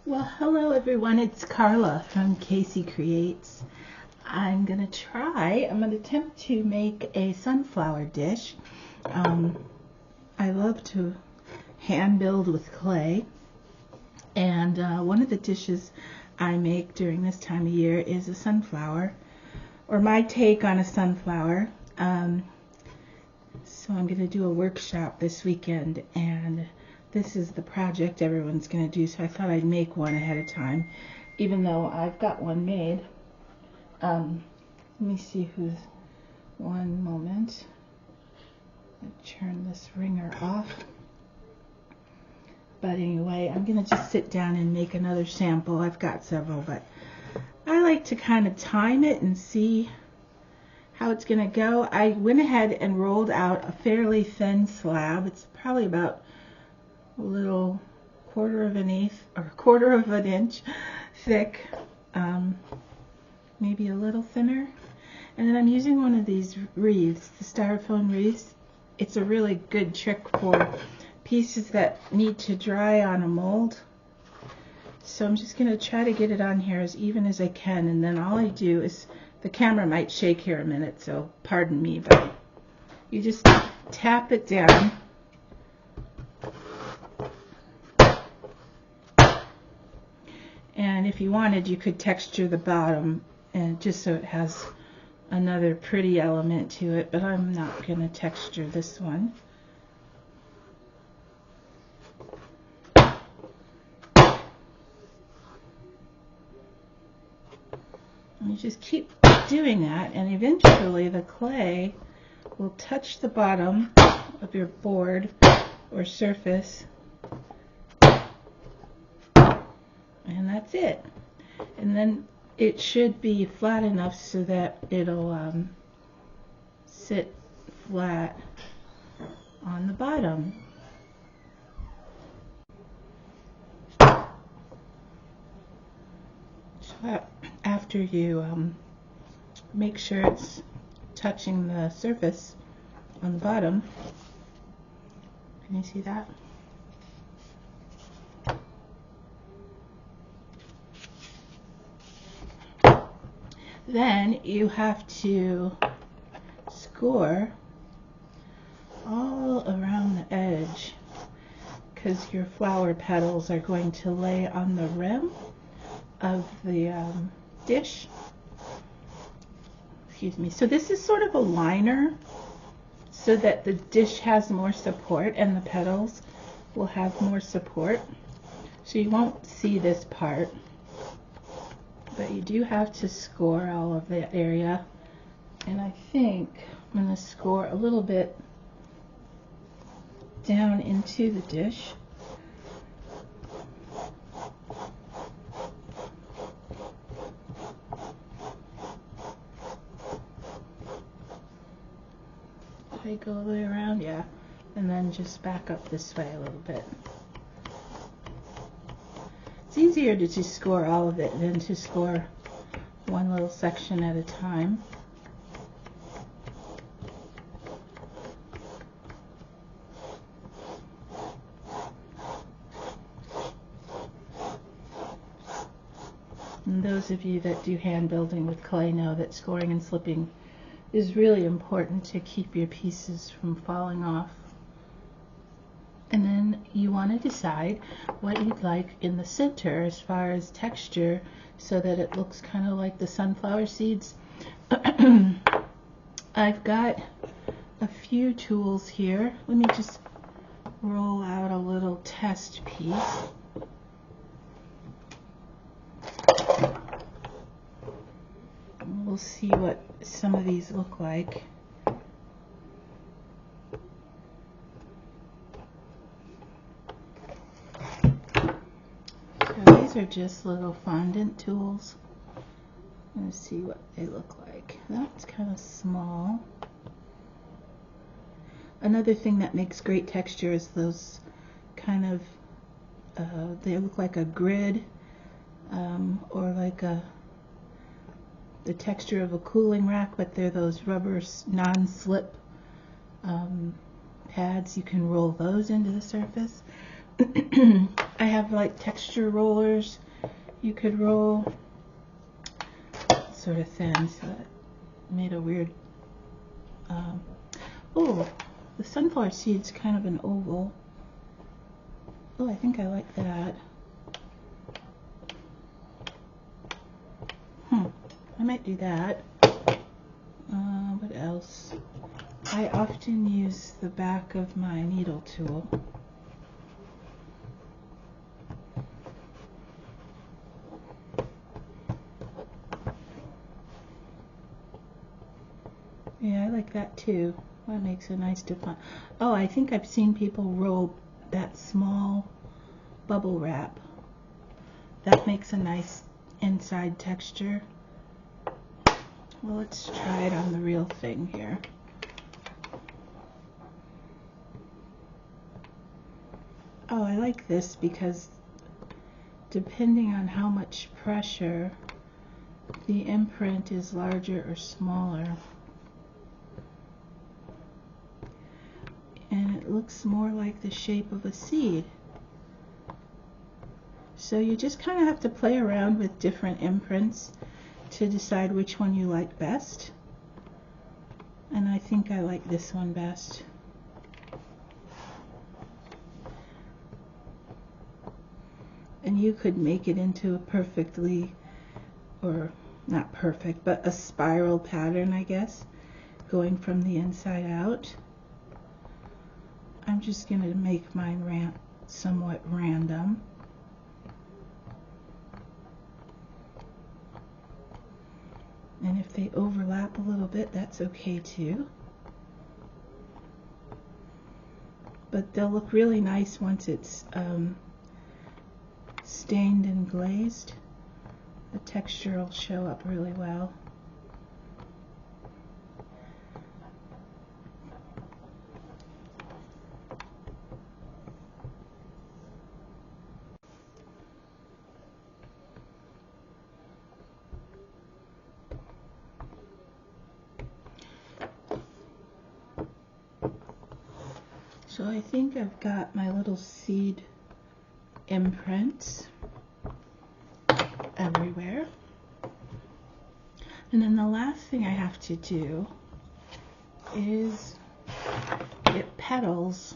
Well, hello everyone, it's Carla from Casey Creates. I'm going to attempt to make a sunflower dish. I love to hand build with clay, and one of the dishes I make during this time of year is a sunflower, or my take on a sunflower. So I'm going to do a workshop this weekend, and this is the project everyone's going to do, so I thought I'd make one ahead of time, even though I've got one made. Let me see who's... One moment. Let's turn this ringer off. But anyway, I'm going to just sit down and make another sample. I've got several, but I like to kind of time it and see how it's going to go. I went ahead and rolled out a fairly thin slab. It's probably about a little quarter of an inch thick, maybe a little thinner. And then I'm using one of these wreaths, the styrofoam wreaths. It's a really good trick for pieces that need to dry on a mold. So I'm just going to try to get it on here as even as I can, and then all I do is, the camera might shake here a minute, so pardon me, but you just tap it down. And if you wanted, you could texture the bottom, and just so it has another pretty element to it, but I'm not going to texture this one. You just keep doing that, and eventually the clay will touch the bottom of your board or surface, and that's it. And then it should be flat enough so that it'll sit flat on the bottom. So after you make sure it's touching the surface on the bottom, can you see that? Then you have to score all around the edge, because your flower petals are going to lay on the rim of the dish. Excuse me. So this is sort of a liner so that the dish has more support and the petals will have more support. So you won't see this part, but you do have to score all of that area. And I think I'm going to score a little bit down into the dish. I go all the way around, yeah, and then just back up this way a little bit. It's easier to just score all of it than to score one little section at a time. And those of you that do hand building with clay know that scoring and slipping is really important to keep your pieces from falling off. And then you want to decide what you'd like in the center as far as texture, so that it looks kind of like the sunflower seeds. I've got a few tools here. Let me just roll out a little test piece. We'll see what some of these look like. So these are just little fondant tools. Let's see what they look like. That's kind of small. Another thing that makes great texture is those kind of, they look like a grid, or like the texture of a cooling rack, but they're those rubber non-slip pads. You can roll those into the surface. I have like texture rollers you could roll sort of thin, so it made a weird, oh, the sunflower seed's kind of an oval. Oh, I think I like that. I might do that. What else? I often use the back of my needle tool. Yeah, I like that too. That makes a nice define. Oh, I think I've seen people roll that small bubble wrap. That makes a nice inside texture. Well, let's try it on the real thing here. Oh, I like this because depending on how much pressure, the imprint is larger or smaller. And it looks more like the shape of a seed. So you just kind of have to play around with different imprints to decide which one you like best. And I think I like this one best. And you could make it into a perfectly, or not perfect, but a spiral pattern, I guess, going from the inside out. I'm just going to make mine somewhat random. And if they overlap a little bit, that's okay too. But they'll look really nice once it's stained and glazed. The texture will show up really well. So I think I've got my little seed imprints everywhere. And then the last thing I have to do is get petals.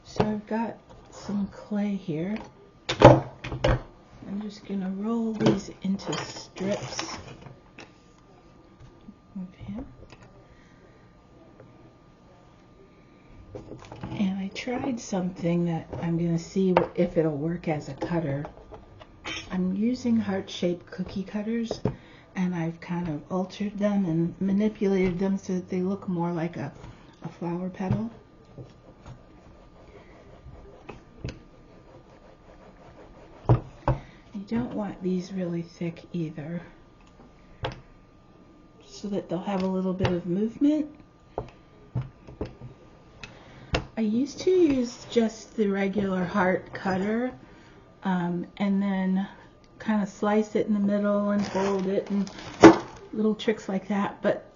So I've got some clay here. I'm just going to roll these into strips. Okay. And I tried something that I'm going to see if it'll work as a cutter. I'm using heart-shaped cookie cutters, and I've kind of altered them and manipulated them so that they look more like a flower petal. You don't want these really thick either, so that they'll have a little bit of movement. I used to use just the regular heart cutter and then kind of slice it in the middle and fold it and little tricks like that. But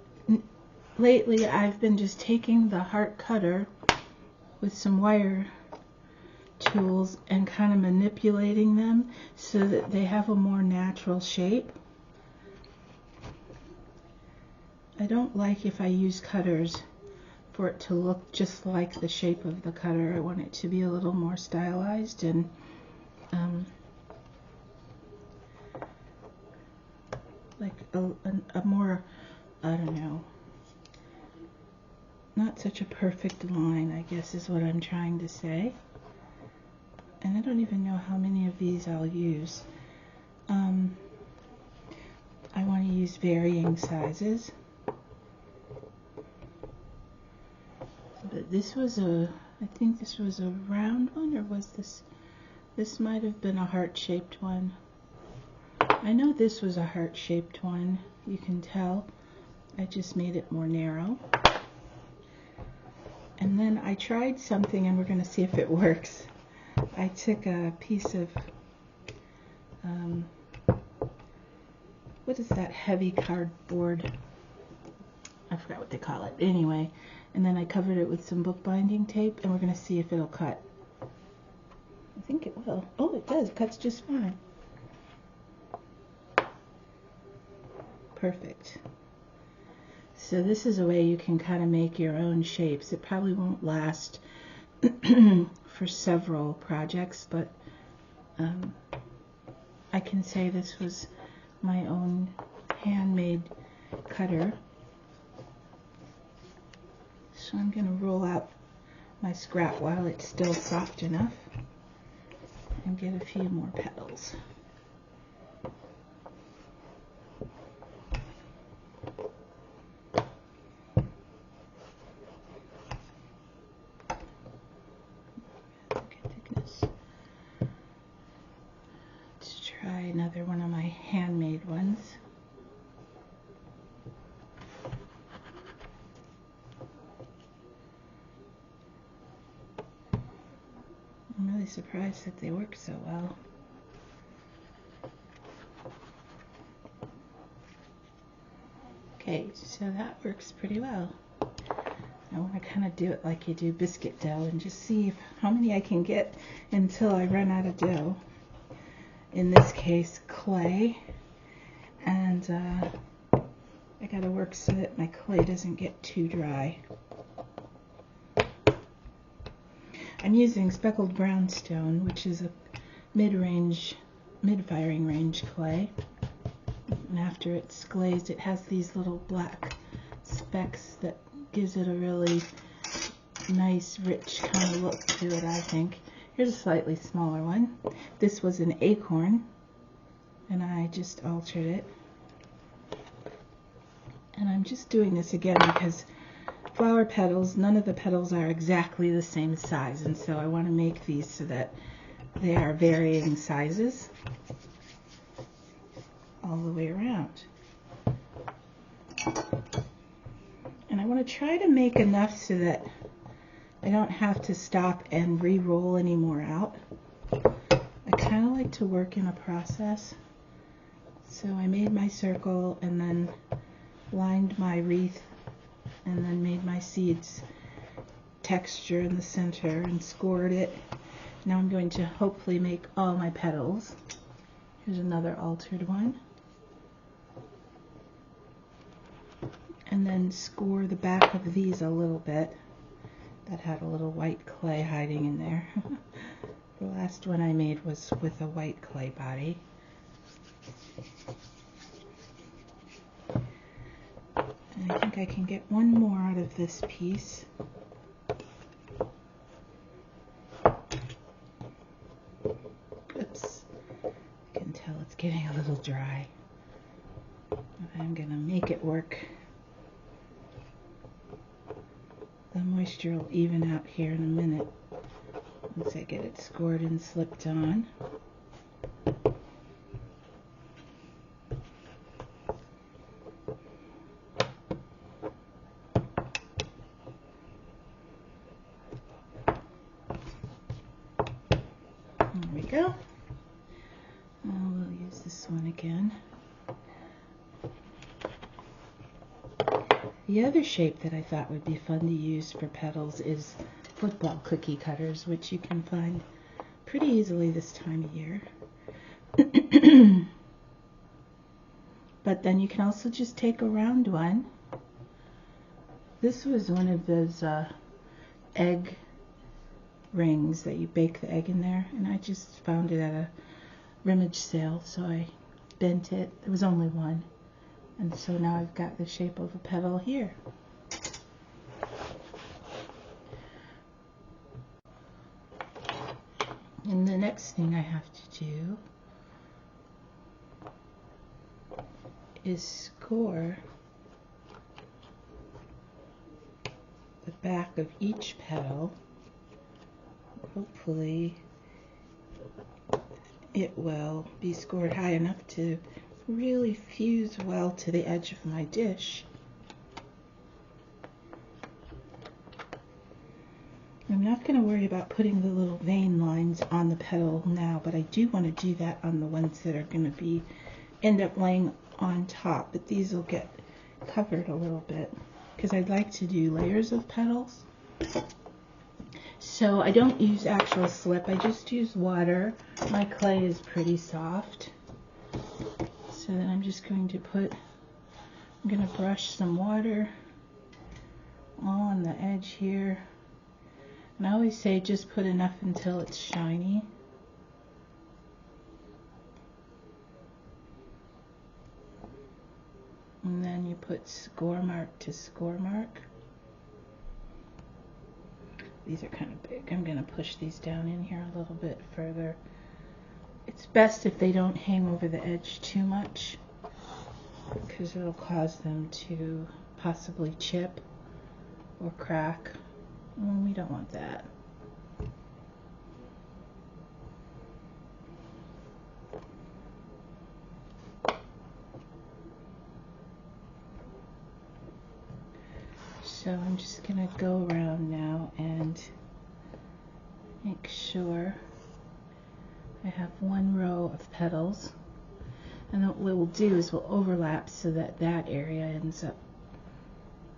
lately I've been just taking the heart cutter with some wire tools and kind of manipulating them so that they have a more natural shape. I don't like if I use cutters for it to look just like the shape of the cutter. I want it to be a little more stylized and like a more, I don't know, not such a perfect line, I guess is what I'm trying to say. And I don't even know how many of these I'll use. I want to use varying sizes. But this was I think this was a round one, or was this might have been a heart-shaped one. I know this was a heart-shaped one, you can tell. I just made it more narrow. And then I tried something, and we're going to see if it works. I took a piece of, what is that heavy cardboard? I forgot what they call it. Anyway, and then I covered it with some bookbinding tape, and we're going to see if it'll cut. I think it will. Oh, it does. It cuts just fine. Perfect. So this is a way you can kind of make your own shapes. It probably won't last for several projects, but I can say this was my own handmade cutter. So I'm going to roll out my scrap while it's still soft enough and get a few more petals. Let's try another one of my handmade ones. I'm really surprised that they work so well. Okay, so that works pretty well. I want to kind of do it like you do biscuit dough and just see how many I can get until I run out of dough. In this case, clay. And I got to work so that my clay doesn't get too dry. I'm using speckled brownstone, which is a mid-firing range clay. And after it's glazed, it has these little black specks that gives it a really nice, rich kind of look to it, I think. Here's a slightly smaller one. This was an acorn, and I just altered it. And I'm just doing this again because flower petals, none of the petals are exactly the same size, and so I want to make these so that they are varying sizes all the way around. And I want to try to make enough so that I don't have to stop and re-roll any more out. I kind of like to work in a process. So I made my circle and then lined my wreath and then made my seeds texture in the center and scored it. Now I'm going to hopefully make all my petals. Here's another altered one. And then score the back of these a little bit. That had a little white clay hiding in there. The last one I made was with a white clay body. And I think I can get one more out of this piece. Oops. I can tell it's getting a little dry. I'm going to make it work. The moisture will even out here in a minute once I get it scored and slipped on. There we go. We'll use this one again. The other shape that I thought would be fun to use for petals is football cookie cutters, which you can find pretty easily this time of year. But then you can also just take a round one. This was one of those egg rings that you bake the egg in there, and I just found it at a rummage sale, so I bent it. There was only one. And so now I've got the shape of a petal here. And the next thing I have to do is score the back of each petal. Hopefully it will be scored high enough to really fuse well to the edge of my dish. I'm not going to worry about putting the little vein lines on the petal now, but I do want to do that on the ones that are going to end up laying on top, but these will get covered a little bit because I'd like to do layers of petals. So I don't use actual slip, I just use water. My clay is pretty soft. So then I'm just going to I'm going to brush some water on the edge here. And I always say just put enough until it's shiny. And then you put score mark to score mark. These are kind of big. I'm going to push these down in here a little bit further. It's best if they don't hang over the edge too much, because it'll cause them to possibly chip or crack. We don't want that. So I'm just going to go around now and make sure I have one row of petals. And what we'll do is we'll overlap so that that area ends up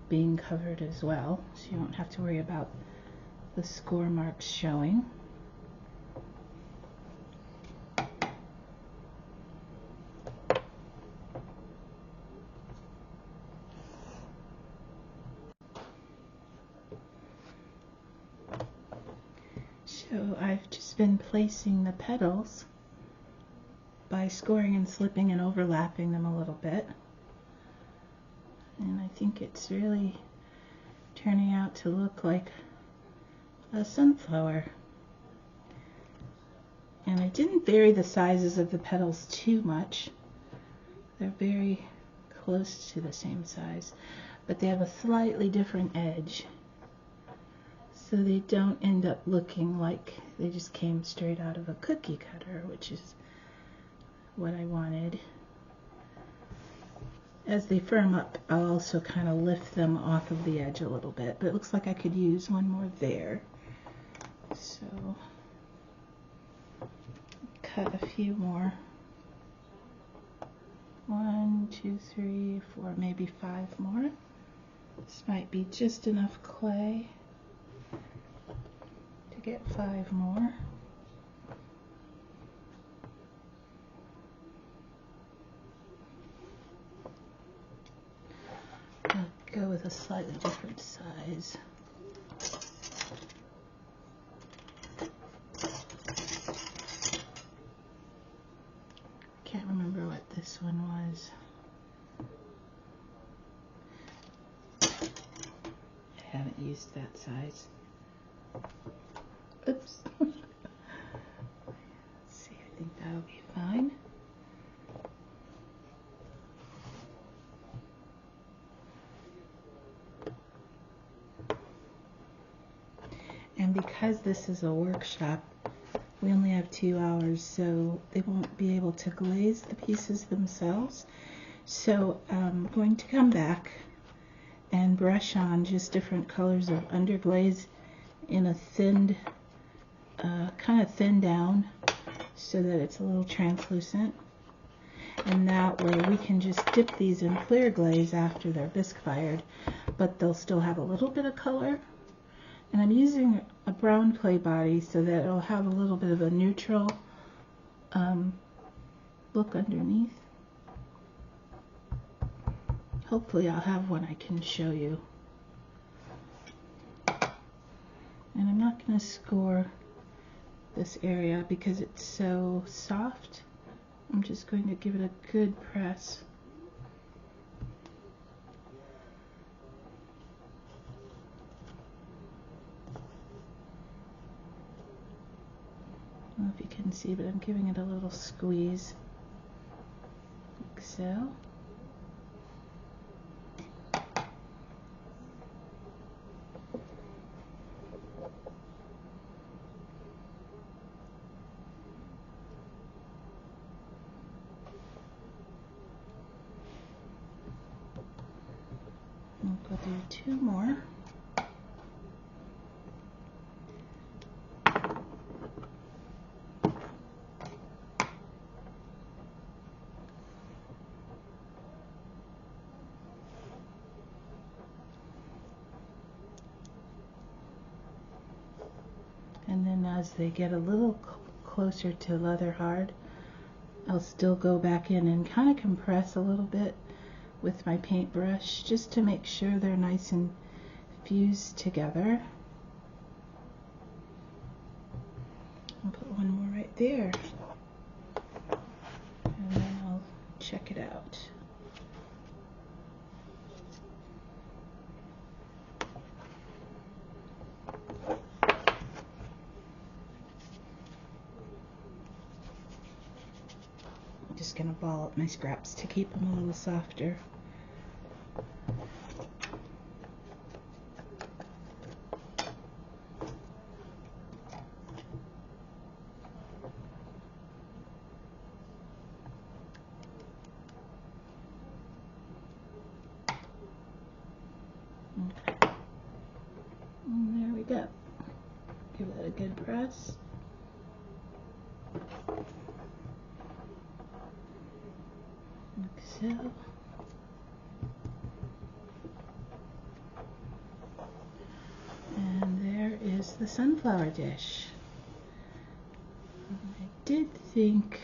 being covered as well. So you won't have to worry about the score marks showing. So I've just been placing the petals by scoring and slipping and overlapping them a little bit. And I think it's really turning out to look like a sunflower. And I didn't vary the sizes of the petals too much. They're very close to the same size, but they have a slightly different edge, so they don't end up looking like they just came straight out of a cookie cutter, which is what I wanted. As they firm up, I'll also kind of lift them off of the edge a little bit, but it looks like I could use one more there. So cut a few more. 1, 2, 3, 4, maybe 5 more. This might be just enough clay to get 5 more. I'll go with a slightly different size. Can't remember what this one was. I haven't used that size. Oops. Let's see, I think that'll be fine. And because this is a workshop, we only have 2 hours, so they won't be able to glaze the pieces themselves. So I'm going to come back and brush on just different colors of underglaze in a thinned, kind of thin down, so that it's a little translucent. And that way we can just dip these in clear glaze after they're bisque fired, but they'll still have a little bit of color. And I'm using a brown clay body so that it'll have a little bit of a neutral look underneath. Hopefully I'll have one I can show you. And I'm not going to score this area because it's so soft. I'm just going to give it a good press. I don't know if you can see, but I'm giving it a little squeeze, like so. I'll do 2 more. And then as they get a little closer to leather hard, I'll still go back in and kind of compress a little bit with my paintbrush just to make sure they're nice and fused together. I'll put one more right there, and then I'll check it out. I'm just going to ball up my scraps to keep them a little softer. Okay. And there we go. Give that a good press. Like so. And there is the sunflower dish. I did think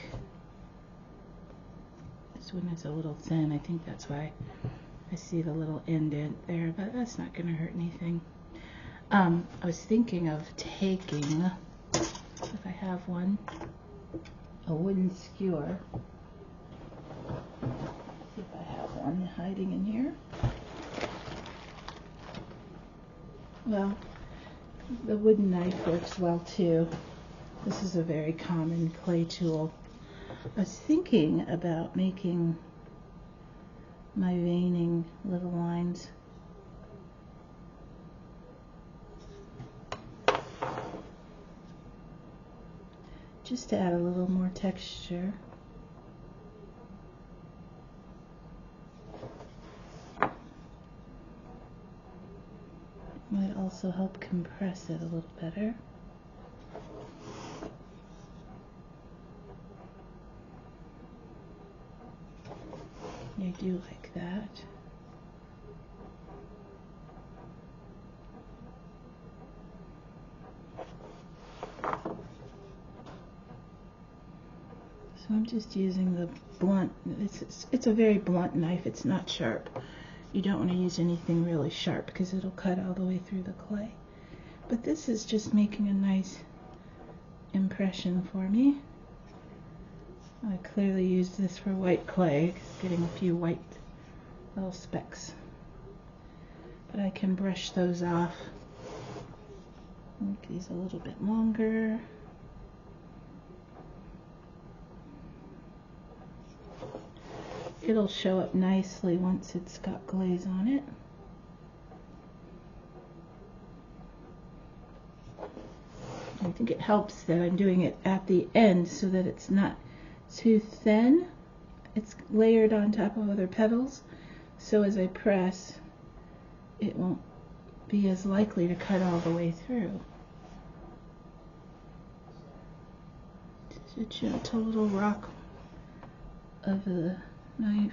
this one is a little thin. I think that's why I see the little indent there, but that's not going to hurt anything. I was thinking of taking, if I have one, a wooden skewer. See if I have one hiding in here. Well, the wooden knife works well too. This is a very common clay tool. I was thinking about making my veining little lines. Just to add a little more texture. Might also help compress it a little better. I do like that. So I'm just using the blunt, it's a very blunt knife, it's not sharp. You don't want to use anything really sharp because it'll cut all the way through the clay. But this is just making a nice impression for me. I clearly used this for white clay, getting a few white little specks. But I can brush those off. Make these a little bit longer. It'll show up nicely once it's got glaze on it. I think it helps that I'm doing it at the end so that it's not too thin. It's layered on top of other petals, so as I press, it won't be as likely to cut all the way through. Just a gentle little rock of the knife,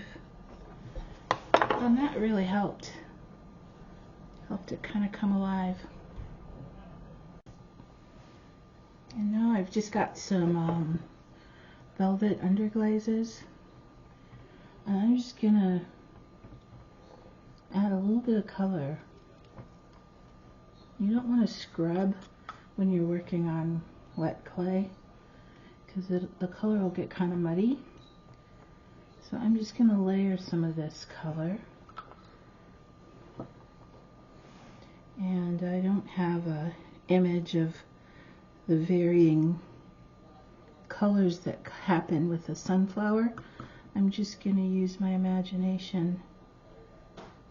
and that really helped it kind of come alive. And now I've just got some velvet underglazes, and I'm just gonna add a little bit of color. You don't want to scrub when you're working on wet clay because the color will get kind of muddy. So I'm just going to layer some of this color. And I don't have an image of the varying colors that happen with the sunflower. I'm just going to use my imagination.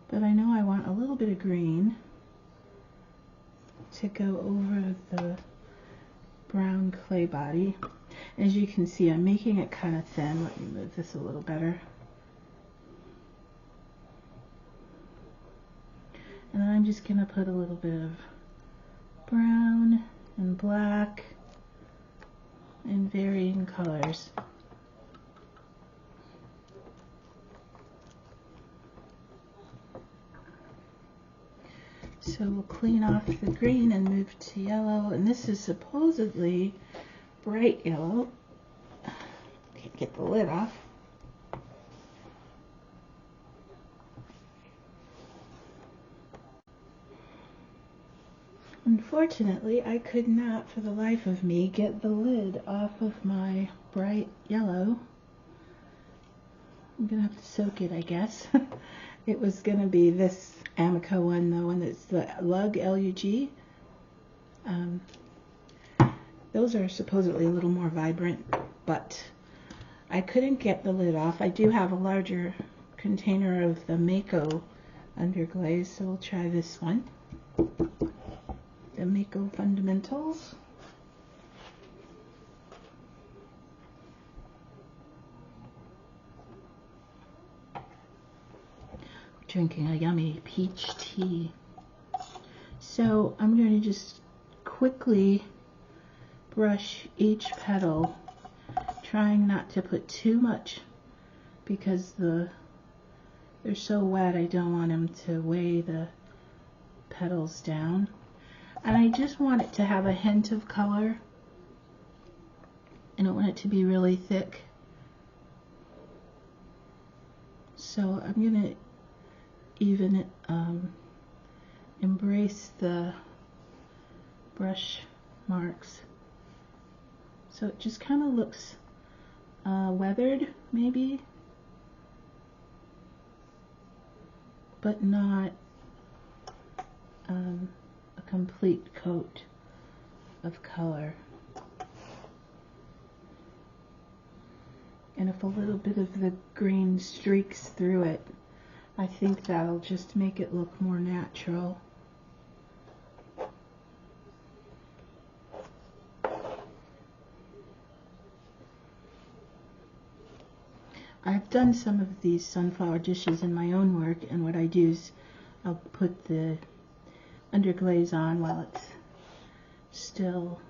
But I know I want a little bit of green to go over the brown clay body. As you can see, I'm making it kind of thin. Let me move this a little better. And then I'm just going to put a little bit of brown and black in varying colors. So we'll clean off the green and move to yellow, and this is supposedly bright yellow. Can't get the lid off. Unfortunately, I could not for the life of me get the lid off of my bright yellow. I'm gonna have to soak it, I guess. It was gonna be this Amico one though, and it's the Lug, L-U-G. Those are supposedly a little more vibrant, but I couldn't get the lid off. I do have a larger container of the Mako underglaze, so we'll try this one. The Mako Fundamentals. Drinking a yummy peach tea. So I'm going to just quickly brush each petal, trying not to put too much because they're so wet. I don't want them to weigh the petals down. And I just want it to have a hint of color. I don't want it to be really thick. So I'm going to even embrace the brush marks. So it just kind of looks weathered, maybe, but not a complete coat of color. And if a little bit of the green streaks through it, I think that'll just make it look more natural. I've done some of these sunflower dishes in my own work, and what I do is I'll put the underglaze on while it's still,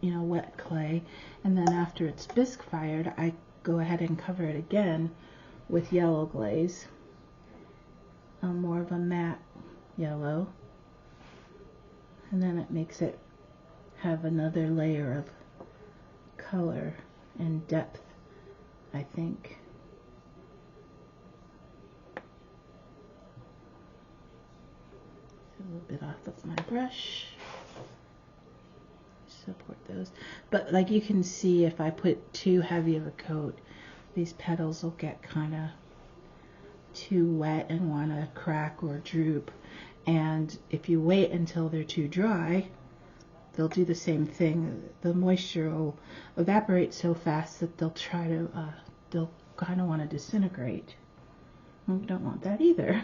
wet clay, and then after it's bisque fired, I go ahead and cover it again with yellow glaze, more of a matte yellow, and then it makes it have another layer of color and depth, I think. A little bit off of my brush. Support those. But like you can see, if I put too heavy of a coat, these petals will get kind of too wet and want to crack or droop. And if you wait until they're too dry, they'll do the same thing. The moisture will evaporate so fast that they'll kind of want to disintegrate. We don't want that either.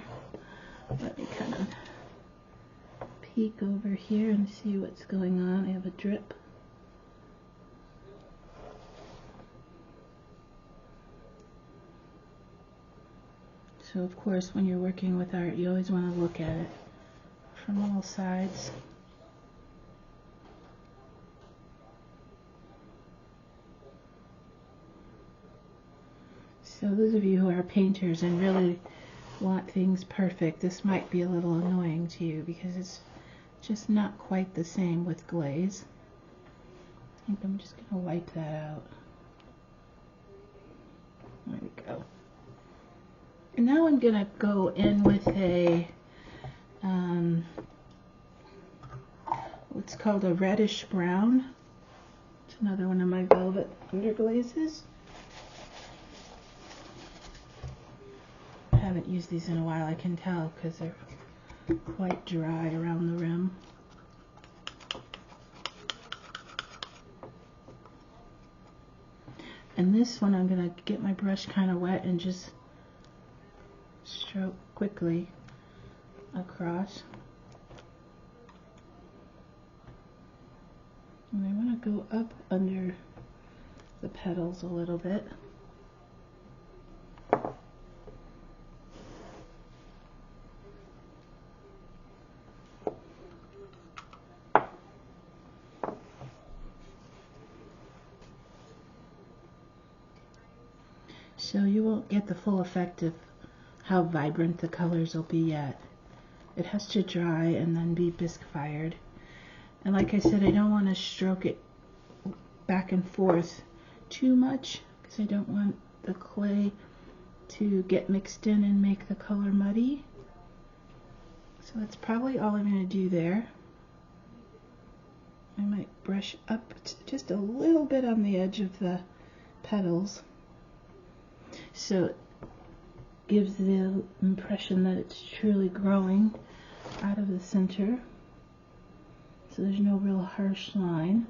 Let me kind of peek over here and see what's going on. I have a drip. So of course, when you're working with art, you always want to look at it from all sides. So those of you who are painters and really want things perfect, this might be a little annoying to you because it's just not quite the same with glaze. I think I'm just going to wipe that out. There we go. And now I'm going to go in with a, what's called a reddish brown. It's another one of my velvet underglazes. I haven't used these in a while, I can tell, because they're quite dry around the rim. And this one I'm going to get my brush kind of wet and just stroke quickly across. And I want to go up under the petals a little bit. So you won't get the full effect of how vibrant the colors will be yet. it has to dry and then be bisque fired. And like I said, I don't want to stroke it back and forth too much because I don't want the clay to get mixed in and make the color muddy. So that's probably all I'm going to do there. I might brush up just a little bit on the edge of the petals so it gives the impression that it's truly growing out of the center. So there's no real harsh line.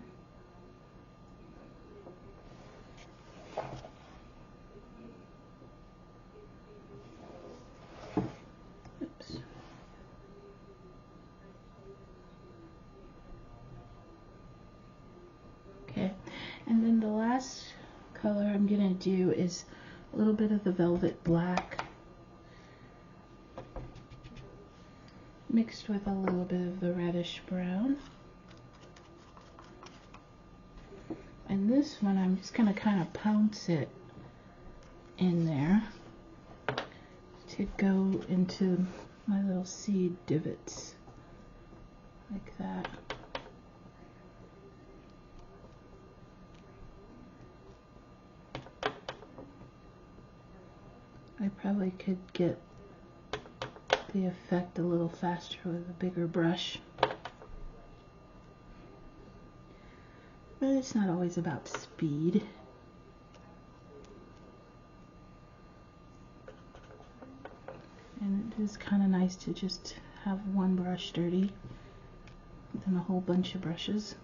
Oops. Okay, and then the last color I'm going to do is a little bit of the velvet black mixed with a little bit of the reddish brown. And this one I'm just going to kind of pounce it in there to go into my little seed divots like that. I probably could get the effect a little faster with a bigger brush. But it's not always about speed. And it is kind of nice to just have one brush dirty than a whole bunch of brushes.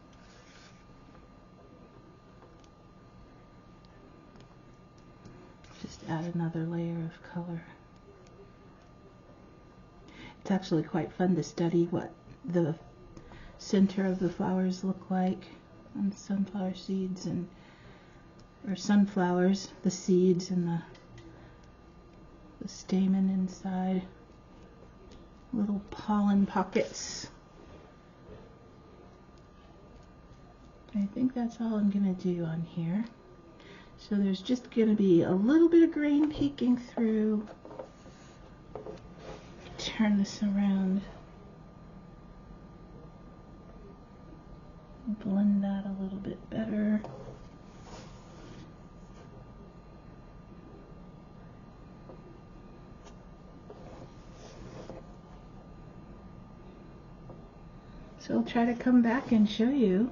Just add another layer of color. It's actually quite fun to study what the center of the flowers look like on sunflower seeds or sunflowers, the seeds and the stamen inside, little pollen pockets. I think that's all I'm going to do on here. So there's just going to be a little bit of green peeking through. Turn this around. Blend that a little bit better. So I'll try to come back and show you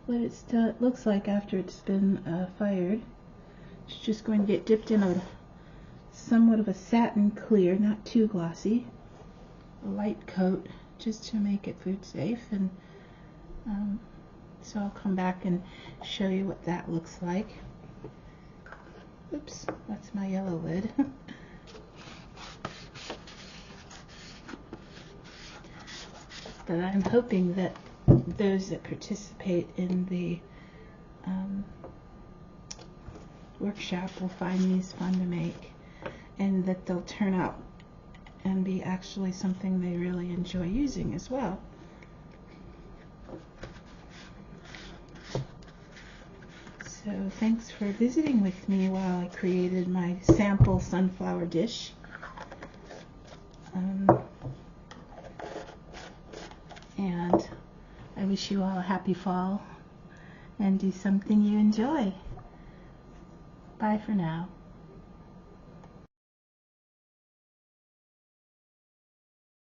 what it looks like after it's been fired. It's just going to get dipped in a somewhat of a satin clear, not too glossy, a light coat just to make it food safe. And so I'll come back and show you what that looks like. Oops, that's my yellow lid. But I'm hoping that those that participate in the workshop will find these fun to make, and that they'll turn out and be actually something they really enjoy using as well. So thanks for visiting with me while I created my sample sunflower dish. And I wish you all a happy fall and do something you enjoy. Bye for now.